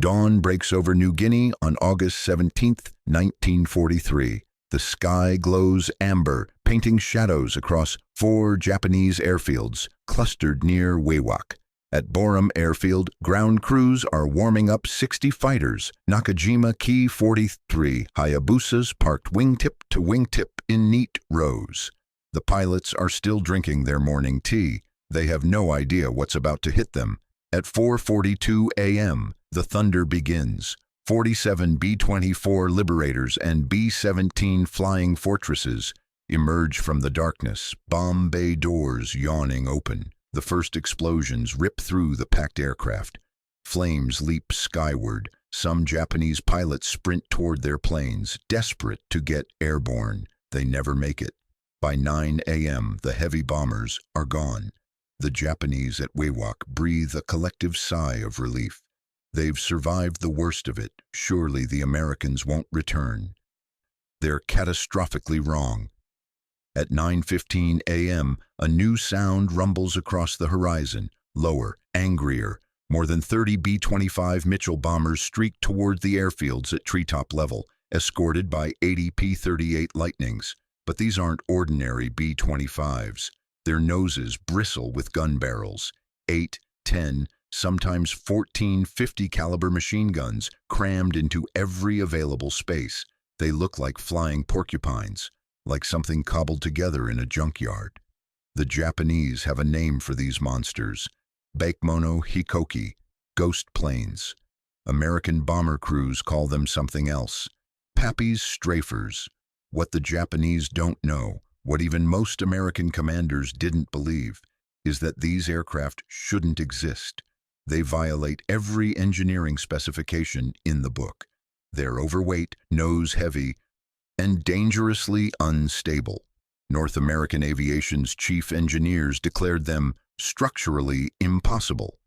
Dawn breaks over New Guinea on August 17, 1943. The sky glows amber, painting shadows across 4 Japanese airfields clustered near Wewak. At Borum Airfield, ground crews are warming up 60 fighters, Nakajima Ki 43 Hayabusas parked wingtip to wingtip in neat rows. The pilots are still drinking their morning tea. They have no idea what's about to hit them. At 4:42 a.m., the thunder begins. 47 B-24 Liberators and B-17 Flying Fortresses emerge from the darkness, bomb bay doors yawning open. The first explosions rip through the packed aircraft. Flames leap skyward. Some Japanese pilots sprint toward their planes, desperate to get airborne. They never make it. By 9 a.m., the heavy bombers are gone. The Japanese at Wewak breathe a collective sigh of relief. They've survived the worst of it. Surely the Americans won't return. They're catastrophically wrong. At 9:15 a.m., a new sound rumbles across the horizon. Lower, angrier. More than 30 B-25 Mitchell bombers streak toward the airfields at treetop level, escorted by 80 P-38 Lightnings. But these aren't ordinary B-25s. Their noses bristle with gun barrels. 8, 10, sometimes 14 50 caliber machine guns crammed into every available space. They look like flying porcupines, like something cobbled together in a junkyard. The Japanese have a name for these monsters: Bakemono Hikoki, ghost planes. American bomber crews call them something else: Pappy's strafers. What the Japanese don't know, what even most American commanders didn't believe, is that these aircraft shouldn't exist. They violate every engineering specification in the book. They're overweight, nose-heavy, and dangerously unstable. North American aviation's chief engineers declared them structurally impossible.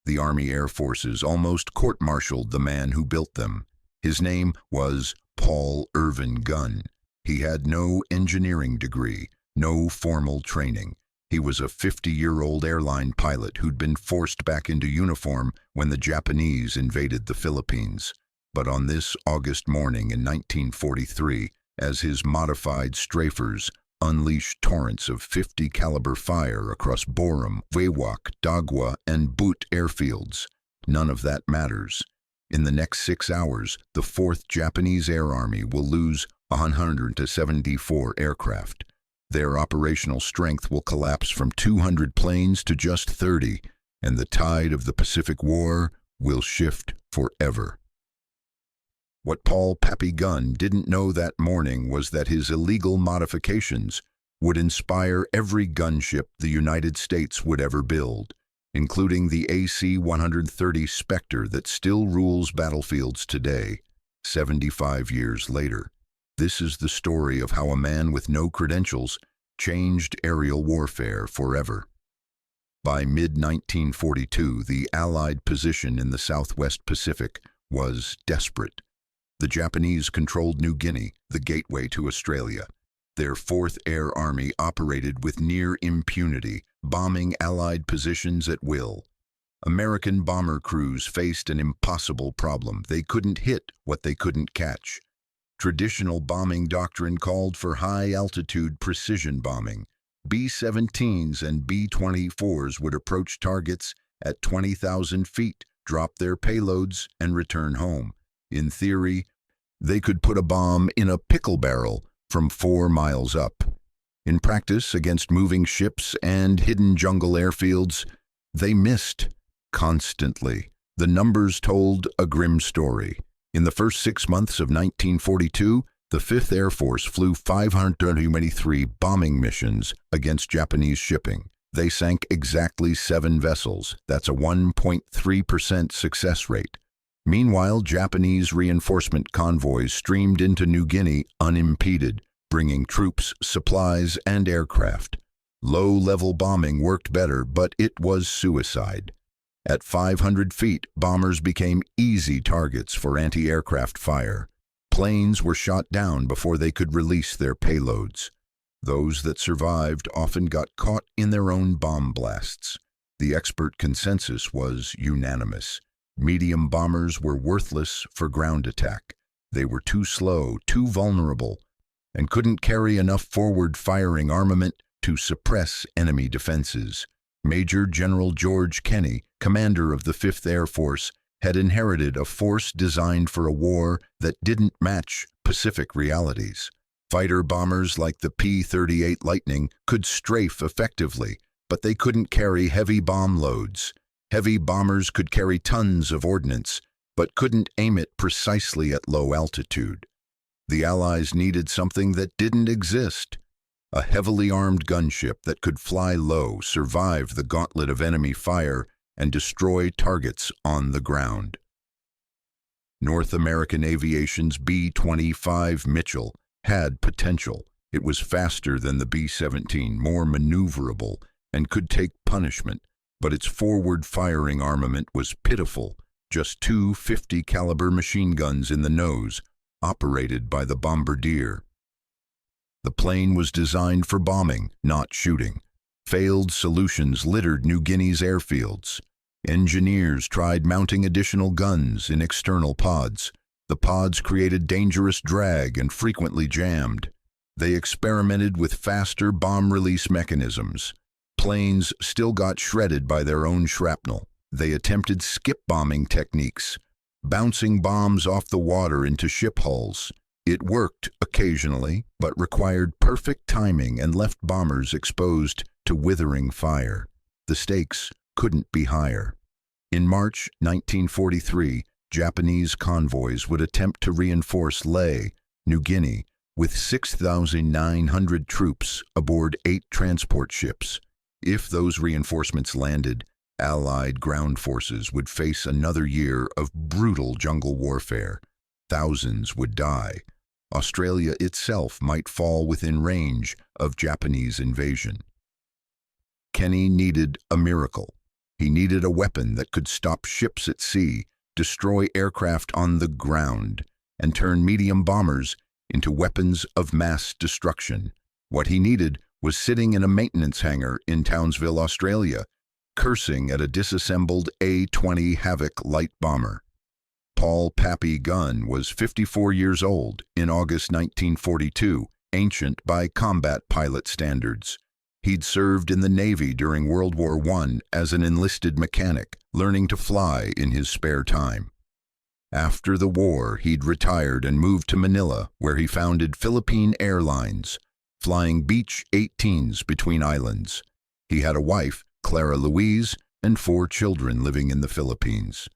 The Army Air Forces almost court-martialed the man who built them. His name was Paul Irvin Gunn. He had no engineering degree, no formal training. He was a 50-year-old airline pilot who'd been forced back into uniform when the Japanese invaded the Philippines. But on this August morning in 1943, as his modified strafers unleashed torrents of 50 caliber fire across Borum, Wewak, Dagwa, and Butte airfields, none of that matters. In the next 6 hours, the 4th Japanese Air Army will lose 174 aircraft. Their operational strength will collapse from 200 planes to just 30, and the tide of the Pacific War will shift forever. What Paul Pappy Gun didn't know that morning was that his illegal modifications would inspire every gunship the United States would ever build, including the AC-130 Spectre that still rules battlefields today, 75 years later. This is the story of how a man with no credentials changed aerial warfare forever. By mid-1942, the Allied position in the Southwest Pacific was desperate. The Japanese controlled New Guinea, the gateway to Australia. Their 4th Air Army operated with near impunity, bombing Allied positions at will. American bomber crews faced an impossible problem. They couldn't hit what they couldn't catch. Traditional bombing doctrine called for high-altitude precision bombing. B-17s and B-24s would approach targets at 20,000 feet, drop their payloads, and return home. In theory, they could put a bomb in a pickle barrel from 4 miles up. In practice, against moving ships and hidden jungle airfields, they missed constantly. The numbers told a grim story. In the first 6 months of 1942, the 5th Air Force flew 523 bombing missions against Japanese shipping. They sank exactly 7 vessels. That's a 1.3% success rate. Meanwhile, Japanese reinforcement convoys streamed into New Guinea unimpeded, bringing troops, supplies, and aircraft. Low-level bombing worked better, but it was suicide. At 500 feet, bombers became easy targets for anti-aircraft fire. Planes were shot down before they could release their payloads. Those that survived often got caught in their own bomb blasts. The expert consensus was unanimous. Medium bombers were worthless for ground attack. They were too slow, too vulnerable, and couldn't carry enough forward-firing armament to suppress enemy defenses. Major General George Kenney, commander of the 5th Air Force, had inherited a force designed for a war that didn't match Pacific realities. Fighter bombers like the P-38 Lightning could strafe effectively, but they couldn't carry heavy bomb loads. Heavy bombers could carry tons of ordnance, but couldn't aim it precisely at low altitude. The Allies needed something that didn't exist: a heavily armed gunship that could fly low, survive the gauntlet of enemy fire, and destroy targets on the ground. North American Aviation's B-25 Mitchell had potential. It was faster than the B-17, more maneuverable, and could take punishment, but its forward-firing armament was pitiful. Just two 50-caliber machine guns in the nose, operated by the bombardier. The plane was designed for bombing, not shooting. Failed solutions littered New Guinea's airfields. Engineers tried mounting additional guns in external pods. The pods created dangerous drag and frequently jammed. They experimented with faster bomb release mechanisms. Planes still got shredded by their own shrapnel. They attempted skip bombing techniques, bouncing bombs off the water into ship hulls. It worked occasionally, but required perfect timing and left bombers exposed to withering fire. The stakes couldn't be higher. In March 1943, Japanese convoys would attempt to reinforce Lae, New Guinea, with 6,900 troops aboard 8 transport ships. If those reinforcements landed, Allied ground forces would face another year of brutal jungle warfare. Thousands would die. Australia itself might fall within range of Japanese invasion. Kenney needed a miracle. He needed a weapon that could stop ships at sea, destroy aircraft on the ground, and turn medium bombers into weapons of mass destruction. What he needed was sitting in a maintenance hangar in Townsville, Australia, cursing at a disassembled A-20 Havoc light bomber. Paul Pappy Gun was 54 years old in August 1942, ancient by combat pilot standards. He'd served in the Navy during World War I as an enlisted mechanic, learning to fly in his spare time. After the war, he'd retired and moved to Manila, where he founded Philippine Airlines, flying Beech 18s between islands. He had a wife, Clara Louise, and 4 children living in the Philippines.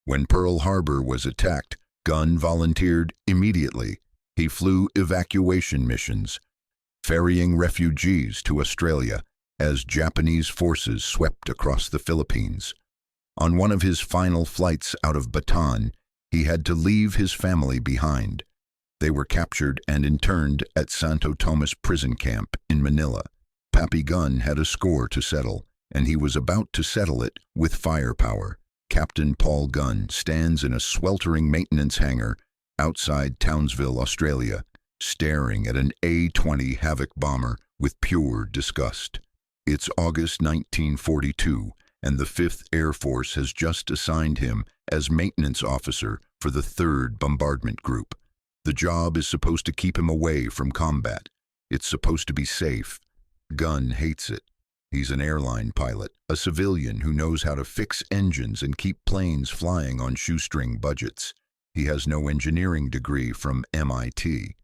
When Pearl Harbor was attacked, Gunn volunteered immediately. He flew evacuation missions, ferrying refugees to Australia as Japanese forces swept across the Philippines. On one of his final flights out of Bataan, he had to leave his family behind. They were captured and interned at Santo Tomas prison camp in Manila. Pappy Gun had a score to settle, and he was about to settle it with firepower. Captain Paul Gunn stands in a sweltering maintenance hangar outside Townsville, Australia, staring at an A-20 Havoc bomber with pure disgust. It's August 1942, and the 5th Air Force has just assigned him as maintenance officer for the 3rd Bombardment Group. The job is supposed to keep him away from combat. It's supposed to be safe. Gunn hates it. He's an airline pilot, a civilian who knows how to fix engines and keep planes flying on shoestring budgets. He has no engineering degree from MIT.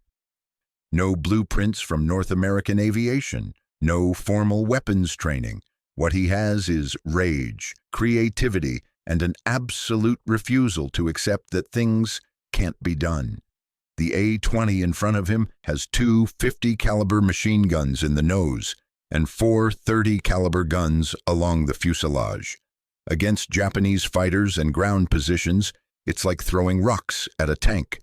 No blueprints from North American Aviation. No formal weapons training. What he has is rage, creativity, and an absolute refusal to accept that things can't be done. The A-20 in front of him has 2 50-caliber machine guns in the nose and 4 30-caliber guns along the fuselage. Against Japanese fighters and ground positions, it's like throwing rocks at a tank.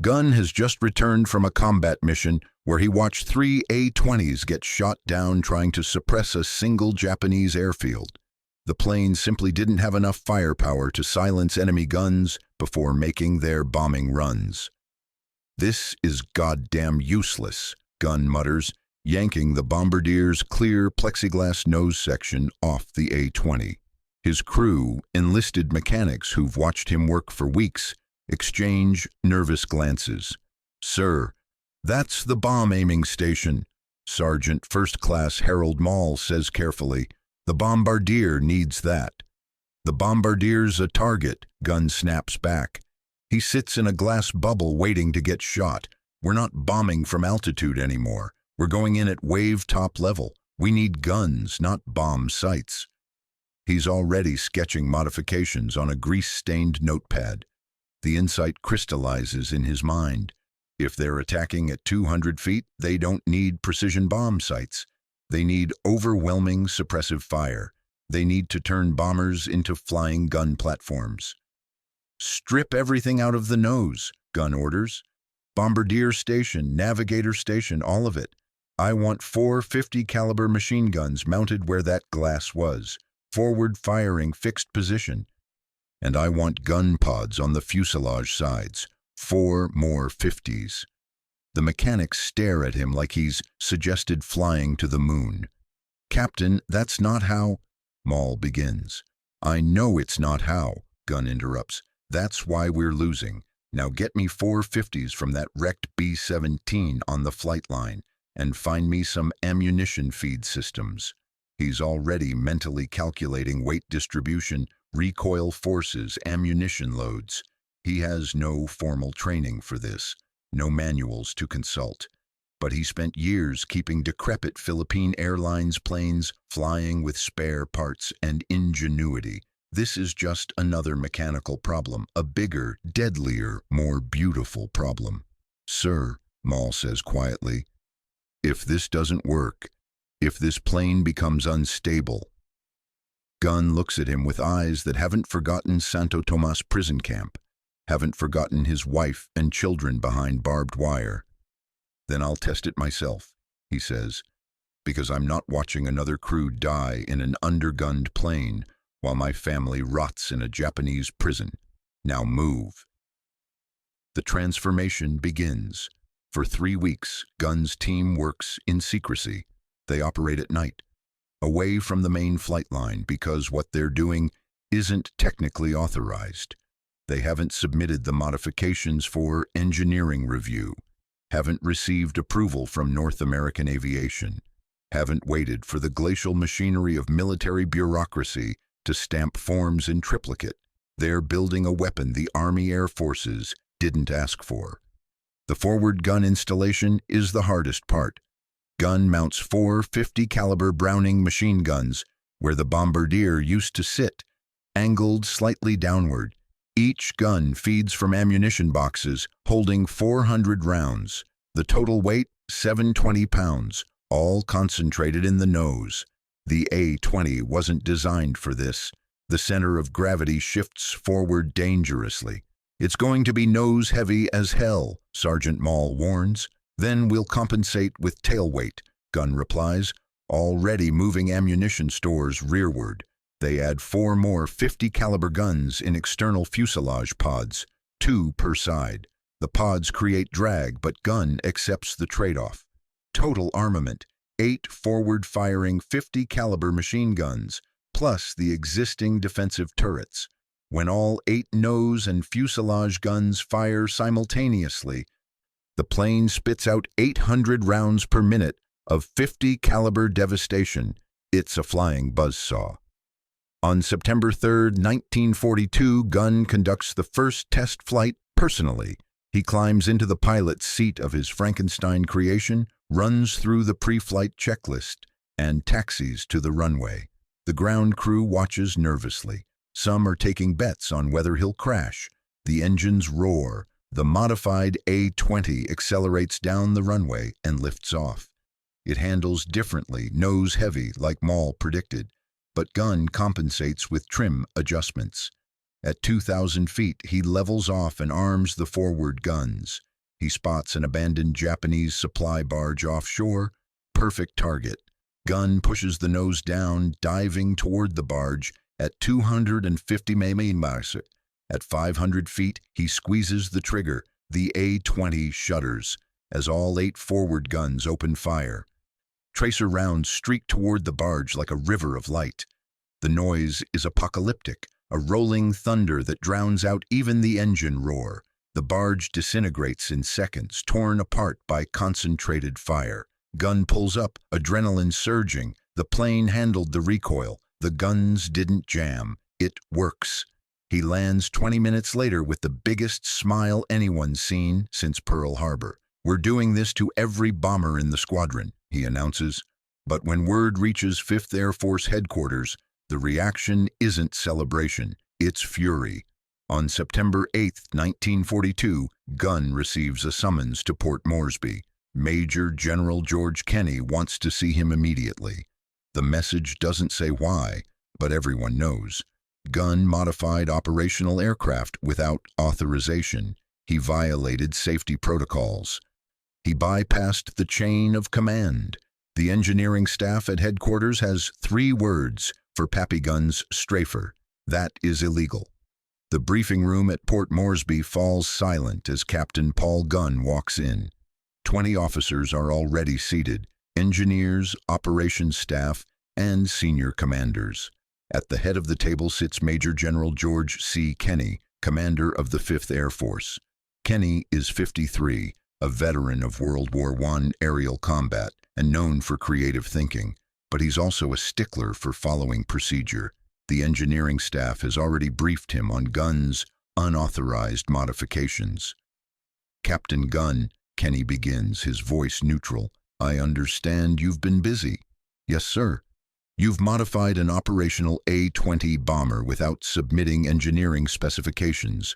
Gunn has just returned from a combat mission where he watched 3 A-20s get shot down trying to suppress a single Japanese airfield. The planes simply didn't have enough firepower to silence enemy guns before making their bombing runs. "This is goddamn useless," Gunn mutters, yanking the bombardier's clear plexiglass nose section off the A-20. His crew, enlisted mechanics who've watched him work for weeks, exchange nervous glances. "Sir, that's the bomb-aiming station," Sergeant First Class Harold Mall says carefully. "The bombardier needs that." "The bombardier's a target," Gunn snaps back. "He sits in a glass bubble waiting to get shot. We're not bombing from altitude anymore. We're going in at wave top level. We need guns, not bomb sites." He's already sketching modifications on a grease-stained notepad. The insight crystallizes in his mind. If they're attacking at 200 feet, they don't need precision bomb sites. They need overwhelming suppressive fire. They need to turn bombers into flying gun platforms. "Strip everything out of the nose," Gunn orders. "Bombardier station, navigator station, all of it. I want 4 50 caliber machine guns mounted where that glass was. Forward firing, fixed position. And I want gun pods on the fuselage sides. 4 more 50s. The mechanics stare at him like he's suggested flying to the moon. "Captain, that's not how—" Maul begins. "I know it's not how," Gunn interrupts. "That's why we're losing. Now get me 4 50s from that wrecked B-17 on the flight line, and find me some ammunition feed systems." He's already mentally calculating weight distribution, recoil forces, ammunition loads. He has no formal training for this, no manuals to consult. But he spent years keeping decrepit Philippine Airlines planes flying with spare parts and ingenuity. This is just another mechanical problem, a bigger, deadlier, more beautiful problem. "Sir," Maul says quietly, "if this doesn't work, if this plane becomes unstable—" Gunn looks at him with eyes that haven't forgotten Santo Tomas prison camp, haven't forgotten his wife and children behind barbed wire. "Then I'll test it myself," he says, "because I'm not watching another crew die in an undergunned plane while my family rots in a Japanese prison. Now move." The transformation begins. For 3 weeks, Gunn's team works in secrecy. They operate at night, away from the main flight line, because what they're doing isn't technically authorized. They haven't submitted the modifications for engineering review, haven't received approval from North American Aviation, haven't waited for the glacial machinery of military bureaucracy to stamp forms in triplicate. They're building a weapon the Army Air Forces didn't ask for. The forward gun installation is the hardest part. Gunn mounts 4 50 caliber Browning machine guns where the bombardier used to sit, angled slightly downward. Each gun feeds from ammunition boxes holding 400 rounds. The total weight, 720 pounds, all concentrated in the nose. The A-20 wasn't designed for this. The center of gravity shifts forward dangerously. "It's going to be nose-heavy as hell," Sergeant Maul warns. "Then we'll compensate with tail weight," Gunn replies, already moving ammunition stores rearward. They add 4 more 50 caliber guns in external fuselage pods, 2 per side. The pods create drag, but Gunn accepts the trade-off. Total armament, 8 forward-firing 50 caliber machine guns, plus the existing defensive turrets. When all 8 nose and fuselage guns fire simultaneously, the plane spits out 800 rounds per minute of 50 caliber devastation. It's a flying buzzsaw. On September 3, 1942, Gunn conducts the first test flight personally. He climbs into the pilot's seat of his Frankenstein creation, runs through the pre-flight checklist, and taxis to the runway. The ground crew watches nervously. Some are taking bets on whether he'll crash. The engines roar. The modified A-20 accelerates down the runway and lifts off. It handles differently, nose heavy, like Maul predicted, but Gunn compensates with trim adjustments. At 2,000 feet, he levels off and arms the forward guns. He spots an abandoned Japanese supply barge offshore. Perfect target. Gunn pushes the nose down, diving toward the barge at 250 mm. At 500 feet, he squeezes the trigger. The A-20 shudders as all 8 forward guns open fire. Tracer rounds streak toward the barge like a river of light. The noise is apocalyptic, a rolling thunder that drowns out even the engine roar. The barge disintegrates in seconds, torn apart by concentrated fire. Gunn pulls up, adrenaline surging. The plane handled the recoil. The guns didn't jam. It works. He lands 20 minutes later with the biggest smile anyone's seen since Pearl Harbor. "We're doing this to every bomber in the squadron," he announces. But when word reaches 5th Air Force headquarters, the reaction isn't celebration, it's fury. On September 8, 1942, Gunn receives a summons to Port Moresby. Major General George Kenney wants to see him immediately. The message doesn't say why, but everyone knows. Gunn modified operational aircraft without authorization. He violated safety protocols. He bypassed the chain of command. The engineering staff at headquarters has 3 words for Pappy Gun's strafer. That is illegal. The briefing room at Port Moresby falls silent as Captain Paul Gunn walks in. 20 officers are already seated, engineers, operations staff, and senior commanders. At the head of the table sits Major General George C. Kenney, commander of the 5th Air Force. Kenney is 53, a veteran of World War I aerial combat and known for creative thinking, but he's also a stickler for following procedure. The engineering staff has already briefed him on Gunn's unauthorized modifications. "Captain Gunn," Kenney begins, his voice neutral, "I understand you've been busy." "Yes, sir." "You've modified an operational A-20 bomber without submitting engineering specifications,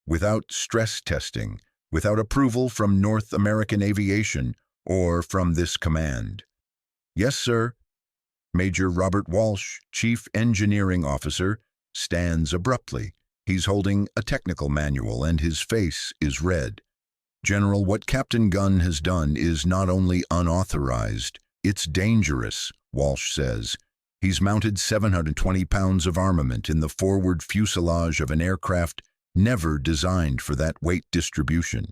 without stress testing, without approval from North American Aviation or from this command." "Yes, sir." Major Robert Walsh, Chief Engineering Officer, stands abruptly. He's holding a technical manual and his face is red. "General, what Captain Gunn has done is not only unauthorized, it's dangerous," Walsh says. "He's mounted 720 pounds of armament in the forward fuselage of an aircraft never designed for that weight distribution.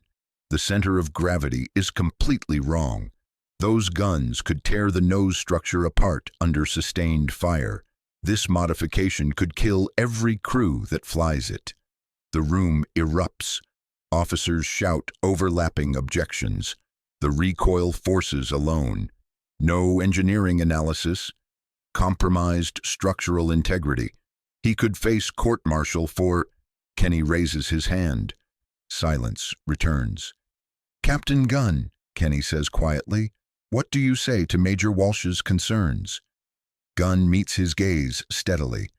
The center of gravity is completely wrong. Those guns could tear the nose structure apart under sustained fire. This modification could kill every crew that flies it." The room erupts. Officers shout overlapping objections. The recoil forces alone. No engineering analysis. Compromised structural integrity. He could face court-martial for... Kenney raises his hand. Silence returns. "Captain Gunn," Kenney says quietly, "what do you say to Major Walsh's concerns?" Gunn meets his gaze steadily.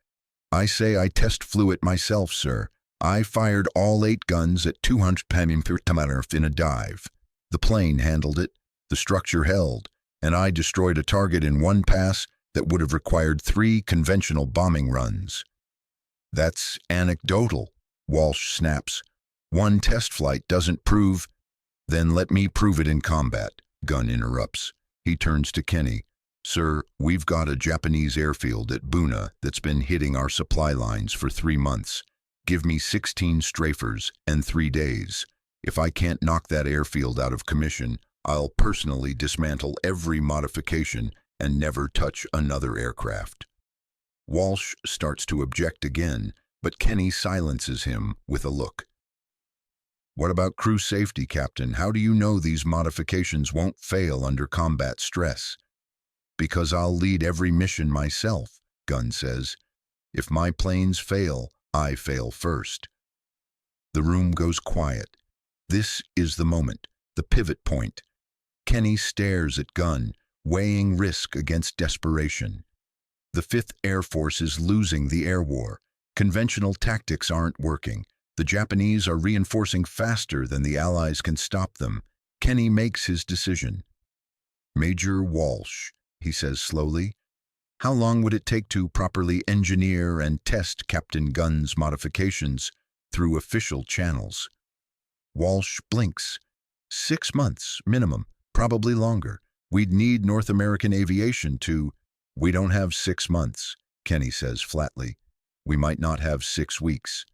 "I say I test flew it myself, sir. I fired all 8 guns at 200 km in a dive. The plane handled it, the structure held, and I destroyed a target in one pass that would have required 3 conventional bombing runs." "That's anecdotal," Walsh snaps. "One test flight doesn't prove—" "Then let me prove it in combat," Gunn interrupts. He turns to Kenney. "Sir, we've got a Japanese airfield at Buna that's been hitting our supply lines for 3 months. Give me 16 strafers and 3 days. If I can't knock that airfield out of commission, I'll personally dismantle every modification and never touch another aircraft." Walsh starts to object again, but Kenney silences him with a look. "What about crew safety, Captain? How do you know these modifications won't fail under combat stress?" "Because I'll lead every mission myself," Gunn says. "If my planes fail, I fail first." The room goes quiet. This is the moment, the pivot point. Kenney stares at Gunn, weighing risk against desperation. The 5th Air Force is losing the air war. Conventional tactics aren't working. The Japanese are reinforcing faster than the Allies can stop them. Kenney makes his decision. "Major Walsh," he says slowly, "how long would it take to properly engineer and test Captain Gunn's modifications through official channels?" Walsh blinks. 6 months, minimum, probably longer. We'd need North American Aviation to... "We don't have 6 months," Kenney says flatly. "We might not have 6 weeks.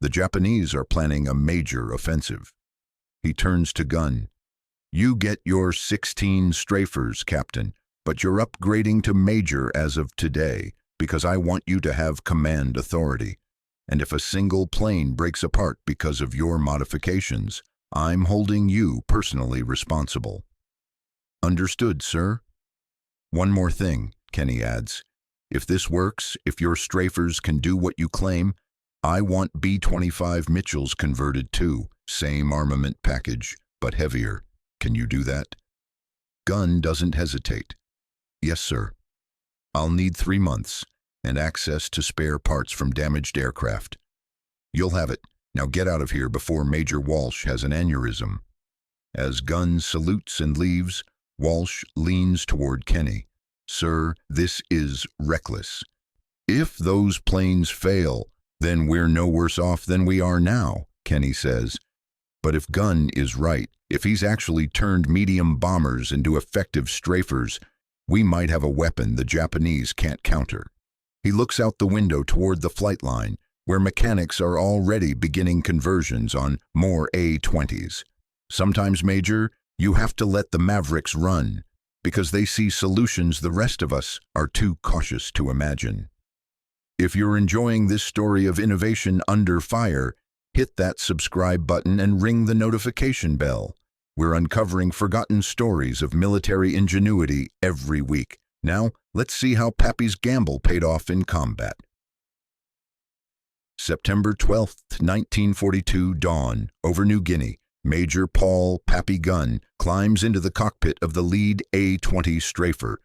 The Japanese are planning a major offensive." He turns to Gunn. "You get your 16 strafers, Captain, but you're upgrading to major as of today. because I want you to have command authority. And if a single plane breaks apart because of your modifications, I'm holding you personally responsible." "Understood, sir." "One more thing," Kenny adds. "If this works, if your strafers can do what you claim, I want B-25 Mitchells converted too. Same armament package, but heavier. Can you do that?" Gunn doesn't hesitate. "Yes, sir. I'll need 3 months and access to spare parts from damaged aircraft. You'll have it. Now get out of here before Major Walsh has an aneurysm." As Gunn salutes and leaves, Walsh leans toward Kenny. "Sir, this is reckless. If those planes fail, then we're no worse off than we are now," Kenny says. "But if Gunn is right, if he's actually turned medium bombers into effective strafers, we might have a weapon the Japanese can't counter." He looks out the window toward the flight line, where mechanics are already beginning conversions on more A-20s. "Sometimes, Major, you have to let the mavericks run, because they see solutions the rest of us are too cautious to imagine." If you're enjoying this story of innovation under fire, hit that subscribe button and ring the notification bell. We're uncovering forgotten stories of military ingenuity every week. Now, let's see how Pappy's gamble paid off in combat. September 12, 1942, dawn, over New Guinea. Major Paul Pappy Gun climbs into the cockpit of the lead A-20 Strafer,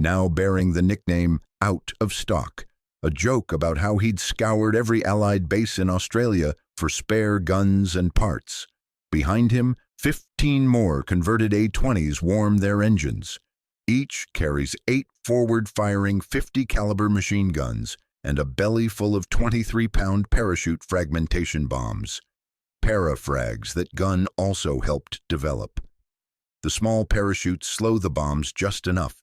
now bearing the nickname Out of Stock, a joke about how he'd scoured every Allied base in Australia for spare guns and parts. Behind him, 15 more converted A-20s warm their engines. Each carries 8 forward-firing 50-caliber machine guns and a belly full of 23-pound parachute fragmentation bombs, parafrags that Gunn also helped develop. The small parachutes slow the bombs just enough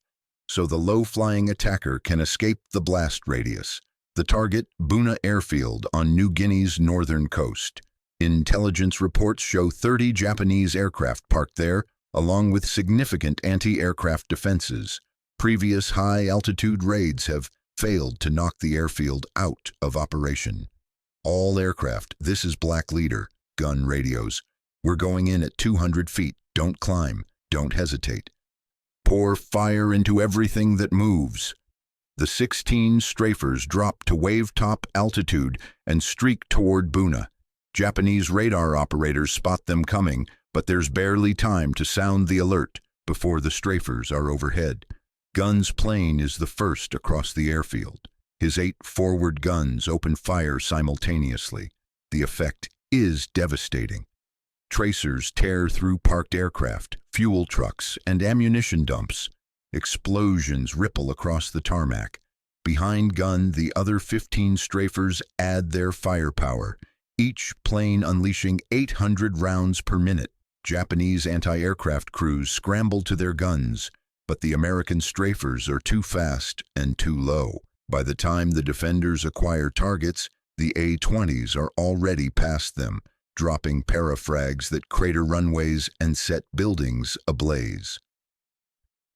so the low-flying attacker can escape the blast radius. The target, Buna Airfield on New Guinea's northern coast. Intelligence reports show 30 Japanese aircraft parked there, along with significant anti-aircraft defenses. Previous high-altitude raids have failed to knock the airfield out of operation. "All aircraft, this is Black Leader," Gunn radios. "We're going in at 200 feet. Don't climb. Don't hesitate. Pour fire into everything that moves." The 16 strafers drop to wave-top altitude and streak toward Buna. Japanese radar operators spot them coming, but there's barely time to sound the alert before the strafers are overhead. Gunn's plane is the first across the airfield. His 8 forward guns open fire simultaneously. The effect is devastating. Tracers tear through parked aircraft, fuel trucks, and ammunition dumps. Explosions ripple across the tarmac. Behind Gunn, the other 15 strafers add their firepower, each plane unleashing 800 rounds per minute. Japanese anti-aircraft crews scramble to their guns, but the American strafers are too fast and too low. By the time the defenders acquire targets, the A-20s are already past them, dropping parafrags that crater runways and set buildings ablaze.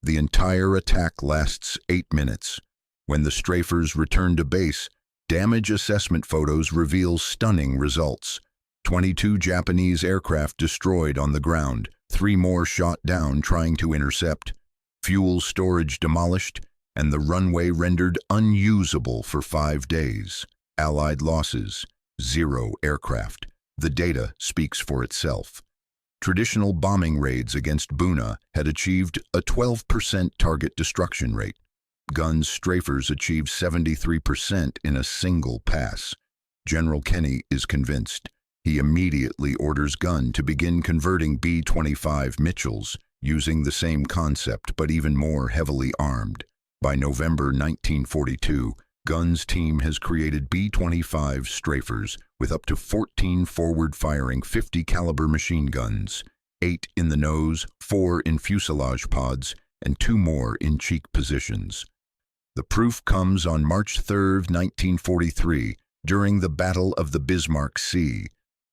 The entire attack lasts 8 minutes. When the strafers return to base, damage assessment photos reveal stunning results. 22 Japanese aircraft destroyed on the ground, 3 more shot down trying to intercept, fuel storage demolished, and the runway rendered unusable for 5 days. Allied losses, 0 aircraft. The data speaks for itself. Traditional bombing raids against Buna had achieved a 12% target destruction rate. Gunn's strafers achieved 73% in a single pass. General Kenny is convinced. He immediately orders Gunn to begin converting B-25 Mitchells, using the same concept but even more heavily armed. By November 1942, Gunn's team has created B-25 strafers with up to 14 forward-firing 50-caliber machine guns, 8 in the nose, 4 in fuselage pods, and 2 more in cheek positions. The proof comes on March 3, 1943, during the Battle of the Bismarck Sea.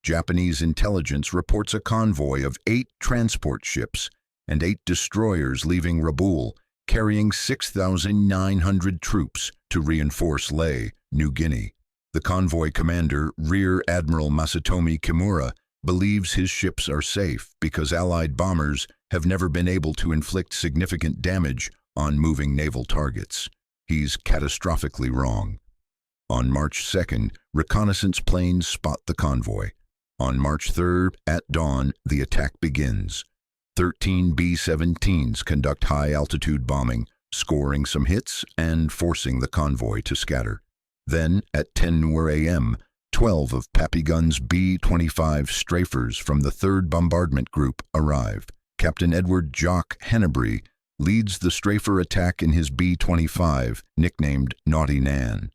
Japanese intelligence reports a convoy of 8 transport ships and 8 destroyers leaving Rabaul, carrying 6,900 troops, to reinforce Lae, New Guinea. The convoy commander, Rear Admiral Masatomi Kimura, believes his ships are safe because Allied bombers have never been able to inflict significant damage on moving naval targets. He's catastrophically wrong. On March 2nd, reconnaissance planes spot the convoy. On March 3rd, at dawn, the attack begins. 13 B-17s conduct high-altitude bombing, scoring some hits and forcing the convoy to scatter. Then, at 10 a.m., 12 of Pappy Gun's B-25 strafers from the 3rd Bombardment Group arrive. Captain Edward Jock Hennebrey leads the strafer attack in his B-25, nicknamed Naughty Nan.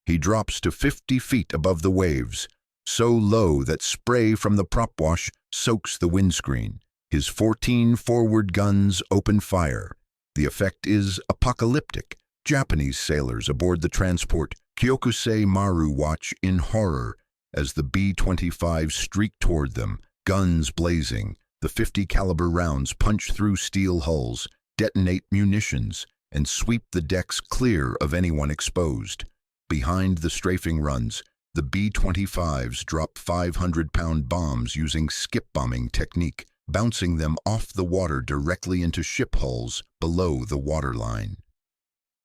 He drops to 50 feet above the waves, so low that spray from the prop wash soaks the windscreen. His 14 forward guns open fire. The effect is apocalyptic. Japanese sailors aboard the transport Kyokusei Maru watch in horror as the B-25 streak toward them, guns blazing. The 50 caliber rounds punch through steel hulls, detonate munitions, and sweep the decks clear of anyone exposed. Behind the strafing runs, the B-25s drop 500-pound bombs using skip bombing technique, bouncing them off the water directly into ship hulls below the waterline.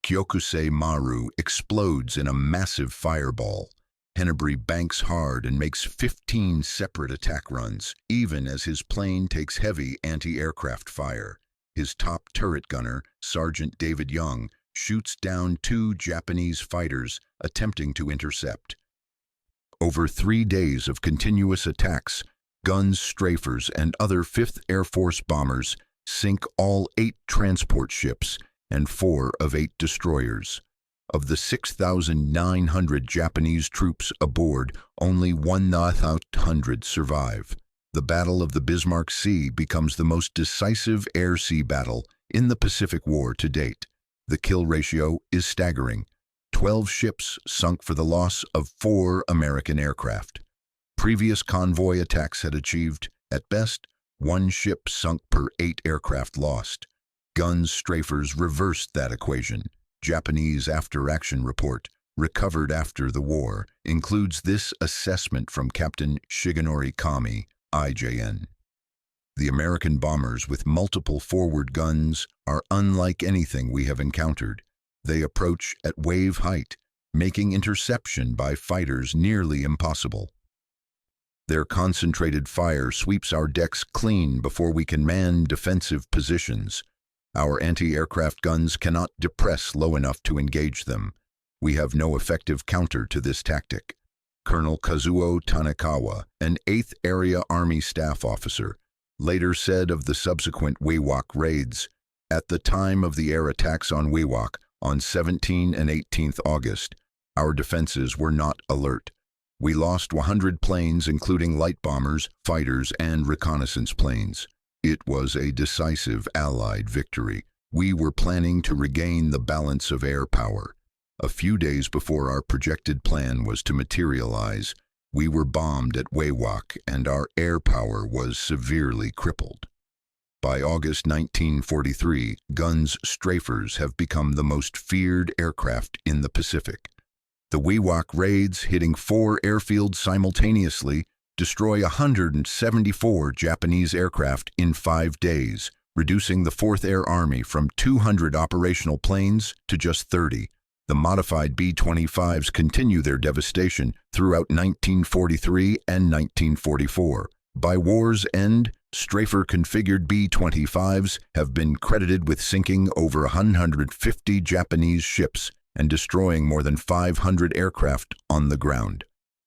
Kyokusei Maru explodes in a massive fireball. Hennebrey banks hard and makes 15 separate attack runs, even as his plane takes heavy anti-aircraft fire. His top turret gunner, Sergeant David Young, shoots down 2 Japanese fighters attempting to intercept. Over 3 days of continuous attacks, Gunn's strafers and other 5th Air Force bombers sink all 8 transport ships and 4 of 8 destroyers. Of the 6,900 Japanese troops aboard, only 1,800 survive. The Battle of the Bismarck Sea becomes the most decisive air-sea battle in the Pacific War to date. The kill ratio is staggering. 12 ships sunk for the loss of 4 American aircraft. Previous convoy attacks had achieved, at best, 1 ship sunk per 8 aircraft lost. Gunn's strafers reversed that equation. Japanese after-action report, recovered after the war, includes this assessment from Captain Shigenori Kami, IJN. The American bombers with multiple forward guns are unlike anything we have encountered. They approach at wave height, making interception by fighters nearly impossible. Their concentrated fire sweeps our decks clean before we can man defensive positions. Our anti-aircraft guns cannot depress low enough to engage them. We have no effective counter to this tactic. Colonel Kazuo Tanakawa, an 8th Area Army staff officer, later said of the subsequent Wewak raids, "At the time of the air attacks on Wewak on 17 and 18th August, our defenses were not alert. We lost 100 planes, including light bombers, fighters, and reconnaissance planes. It was a decisive Allied victory. We were planning to regain the balance of air power. A few days before our projected plan was to materialize, we were bombed at Wewak and our air power was severely crippled." By August 1943, Gunn's strafers have become the most feared aircraft in the Pacific. The Wewak raids, hitting 4 airfields simultaneously, destroy 174 Japanese aircraft in 5 days, reducing the 4th Air Army from 200 operational planes to just 30. The modified B-25s continue their devastation throughout 1943 and 1944. By war's end, strafer-configured B-25s have been credited with sinking over 150 Japanese ships and destroying more than 500 aircraft on the ground.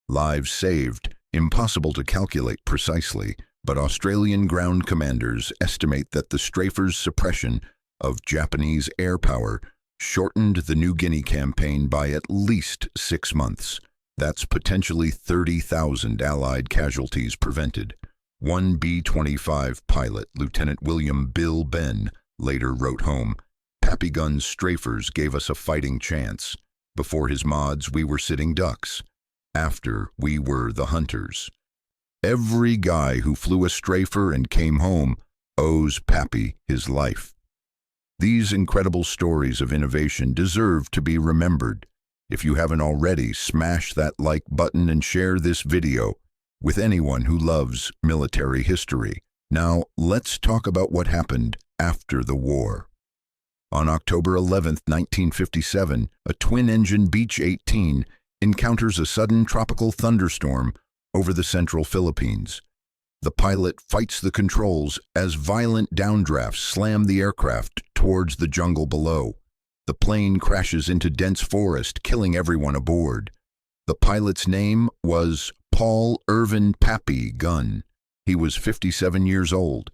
Lives saved, impossible to calculate precisely, but Australian ground commanders estimate that the strafers' suppression of Japanese air power shortened the New Guinea campaign by at least 6 months. That's potentially 30,000 Allied casualties prevented. One B-25 pilot, Lieutenant William Bill Benn, later wrote home, "Pappy Gun's strafers gave us a fighting chance. Before his mods, we were sitting ducks. After, we were the hunters." Every guy who flew a strafer and came home owes Pappy his life. These incredible stories of innovation deserve to be remembered. If you haven't already, smash that like button and share this video with anyone who loves military history. Now, let's talk about what happened after the war. On October 11, 1957, a twin-engine Beech 18 encounters a sudden tropical thunderstorm over the central Philippines. The pilot fights the controls as violent downdrafts slam the aircraft towards the jungle below. The plane crashes into dense forest, killing everyone aboard. The pilot's name was Paul Irvin Pappy Gun. He was 57 years old.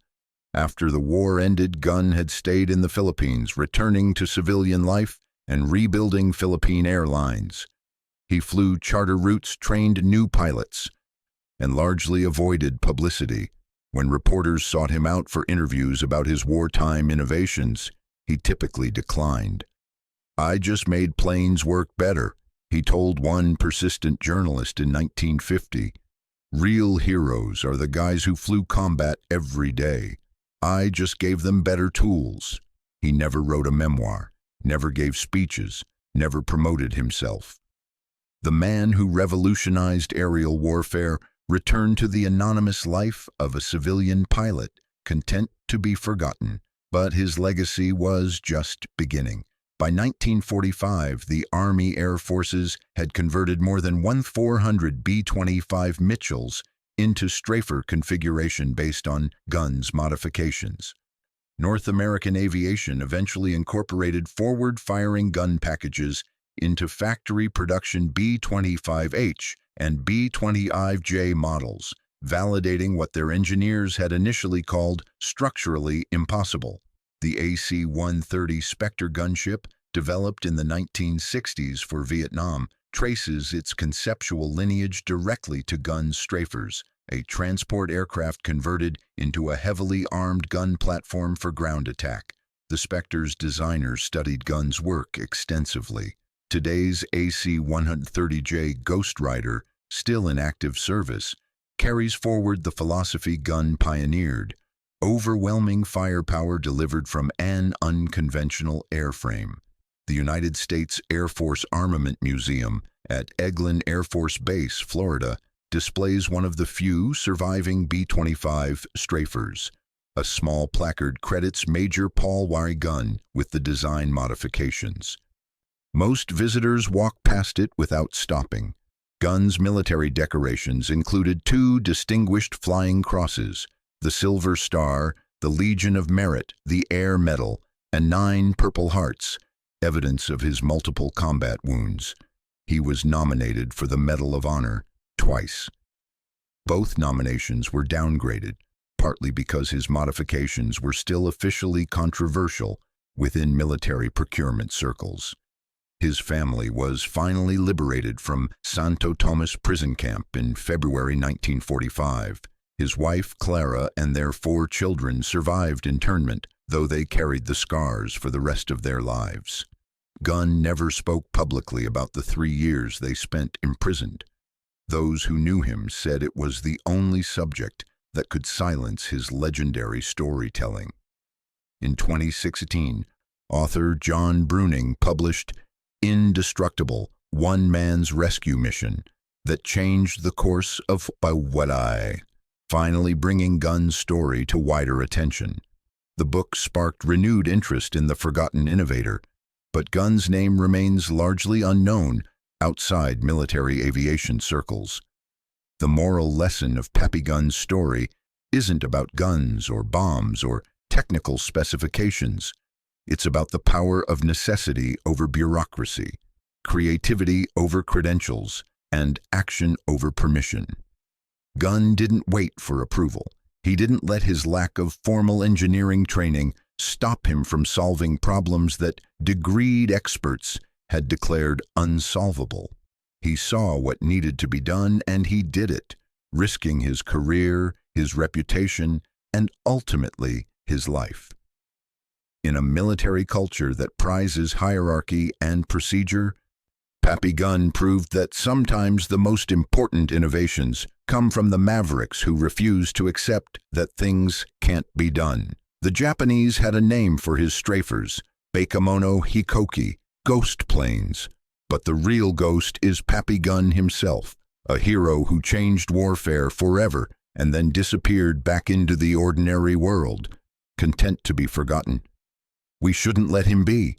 After the war ended, Gunn had stayed in the Philippines, returning to civilian life and rebuilding Philippine Airlines. He flew charter routes, trained new pilots, and largely avoided publicity. When reporters sought him out for interviews about his wartime innovations, he typically declined. "I just made planes work better," he told one persistent journalist in 1950. "Real heroes are the guys who flew combat every day. I just gave them better tools." He never wrote a memoir, never gave speeches, never promoted himself. The man who revolutionized aerial warfare returned to the anonymous life of a civilian pilot, content to be forgotten. But his legacy was just beginning. By 1945, the Army Air Forces had converted more than 400 B-25 Mitchells into strafer configuration based on Gunn's modifications. North American aviation eventually incorporated forward-firing gun packages into factory production B-25H and B-25J models, validating what their engineers had initially called structurally impossible. The AC-130 Spectre gunship, developed in the 1960s for Vietnam, traces its conceptual lineage directly to Gunn's strafers, a transport aircraft converted into a heavily armed gun platform for ground attack. The Spectre's designers studied Gunn's work extensively. Today's AC-130J Ghost Rider, still in active service, carries forward the philosophy Gunn pioneered: overwhelming firepower delivered from an unconventional airframe. The United States Air Force Armament Museum at Eglin Air Force Base, Florida, displays one of the few surviving B-25 strafers. A small placard credits Major Paul Y. Gunn with the design modifications. Most visitors walk past it without stopping. Gunn's military decorations included 2 distinguished flying crosses, the Silver Star, the Legion of Merit, the Air Medal, and 9 Purple Hearts, evidence of his multiple combat wounds. He was nominated for the Medal of Honor twice. Both nominations were downgraded, partly because his modifications were still officially controversial within military procurement circles. His family was finally liberated from Santo Tomas prison camp in February 1945. His wife, Clara, and their 4 children survived internment, though they carried the scars for the rest of their lives. Gunn never spoke publicly about the 3 years they spent imprisoned. Those who knew him said it was the only subject that could silence his legendary storytelling. In 2016, author John Bruning published Indestructible: One Man's Rescue Mission that changed the course of WWII, finally bringing Gunn's story to wider attention. The book sparked renewed interest in the forgotten innovator, but Gunn's name remains largely unknown outside military aviation circles. The moral lesson of Pappy Gun's story isn't about guns or bombs or technical specifications. It's about the power of necessity over bureaucracy, creativity over credentials, and action over permission. Gunn didn't wait for approval. He didn't let his lack of formal engineering training stop him from solving problems that degreed experts had declared unsolvable. He saw what needed to be done, and he did it, risking his career, his reputation, and ultimately his life. In a military culture that prizes hierarchy and procedure, Pappy Gun proved that sometimes the most important innovations come from the mavericks who refuse to accept that things can't be done. The Japanese had a name for his strafers, Bakemono Hikoki, ghost planes. But the real ghost is Pappy Gun himself, a hero who changed warfare forever and then disappeared back into the ordinary world, content to be forgotten. We shouldn't let him be.